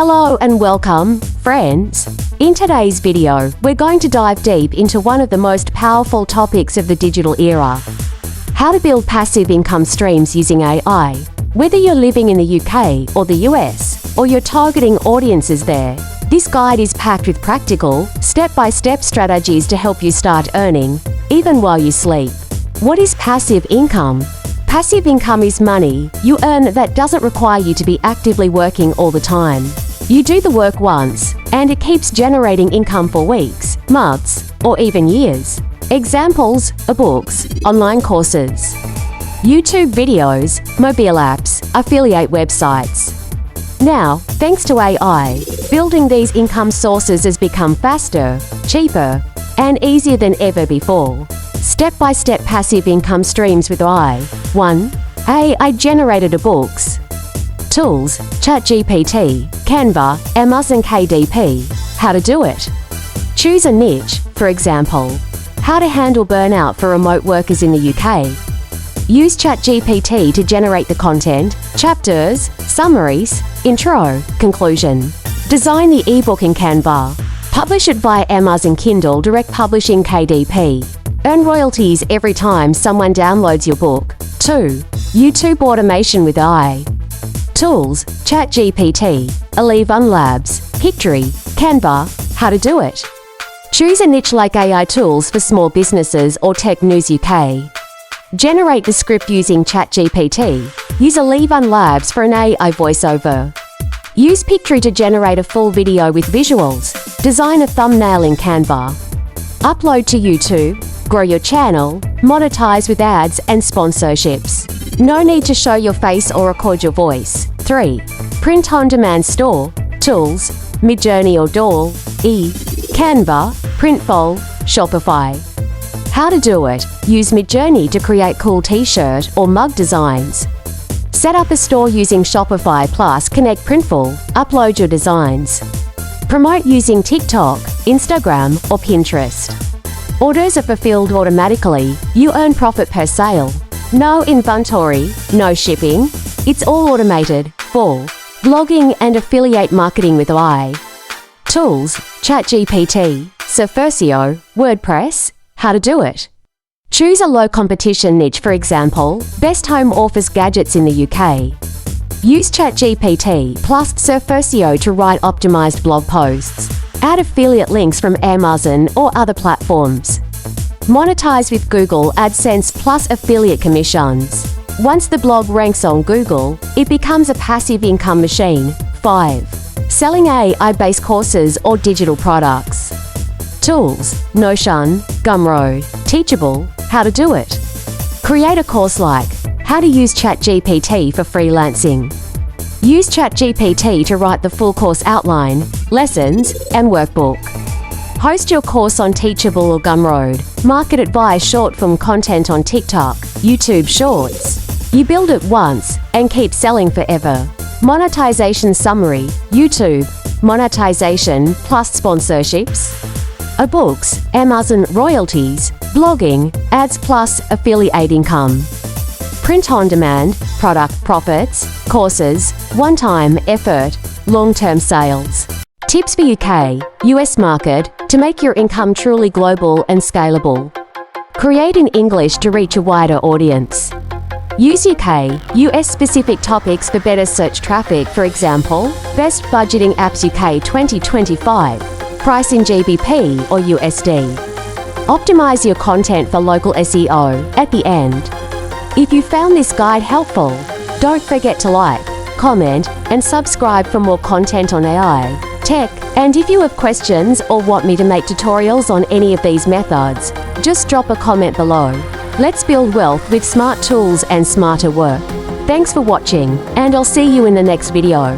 Hello and welcome, friends. In today's video, we're going to dive deep into one of the most powerful topics of the digital era: how to build passive income streams using AI. Whether you're living in the UK or the US, or you're targeting audiences there, this guide is packed with practical, step-by-step strategies to help you start earning, even while you sleep. What is passive income? Passive income is money you earn that doesn't require you to be actively working all the time. You do the work once, and it keeps generating income for weeks, months, or even years. Examples: eBooks, online courses, YouTube videos, mobile apps, affiliate websites. Now, thanks to AI, building these income sources has become faster, cheaper, and easier than ever before. Step-by-step passive income streams with AI. 1. AI-generated eBooks. Tools: ChatGPT, Canva, Amazon KDP. How to do it? Choose a niche, for example, how to handle burnout for remote workers in the UK. Use ChatGPT to generate the content, chapters, summaries, intro, conclusion. Design the ebook in Canva. Publish it via Amazon Kindle Direct Publishing KDP. Earn royalties every time someone downloads your book. 2. YouTube automation with AI. Tools: ChatGPT, Labs, Pictory, Canva. How to do it? Choose a niche like AI tools for small businesses or Tech News UK. Generate the script using ChatGPT. Use Labs for an AI voiceover. Use Pictory to generate a full video with visuals. Design a thumbnail in Canva. Upload to YouTube. Grow your channel. Monetize with ads and sponsorships. No need to show your face or record your voice. 3. Print-on-demand store. Tools: Midjourney or Doll, Canva, Printful, Shopify. How to do it? Use Midjourney to create cool t-shirt or mug designs. Set up a store using Shopify plus connect Printful. Upload your designs. Promote using TikTok, Instagram, or Pinterest. Orders are fulfilled automatically. You earn profit per sale. No inventory, no shipping. It's all automated. 4. Blogging and affiliate marketing with AI. Tools: ChatGPT, Surfersio, WordPress. How to do it? Choose a low competition niche, for example, best home office gadgets in the UK. Use ChatGPT plus Surfersio to write optimized blog posts. Add affiliate links from Amazon or other platforms. Monetize with Google AdSense plus affiliate commissions. Once the blog ranks on Google, it becomes a passive income machine. 5. Selling AI-based courses or digital products. Tools: Notion, Gumroad, Teachable. How to do it? Create a course like how to use ChatGPT for freelancing. Use ChatGPT to write the full course outline, lessons, and workbook. Host your course on Teachable or Gumroad. Market it via short-form content on TikTok, YouTube Shorts. You build it once and keep selling forever. Monetization summary: YouTube, monetization plus sponsorships. eBooks, Amazon royalties, blogging, ads plus affiliate income. Print-on-demand, product profits, courses, one-time effort, long-term sales. Tips for UK, US market to make your income truly global and scalable. Create in English to reach a wider audience. Use UK, US-specific topics for better search traffic, for example, Best Budgeting Apps UK 2025, price in GBP or USD. Optimize your content for local SEO at the end. If you found this guide helpful, don't forget to like, comment, and subscribe for more content on AI, tech, and if you have questions or want me to make tutorials on any of these methods, just drop a comment below. Let's build wealth with smart tools and smarter work. Thanks for watching, and I'll see you in the next video.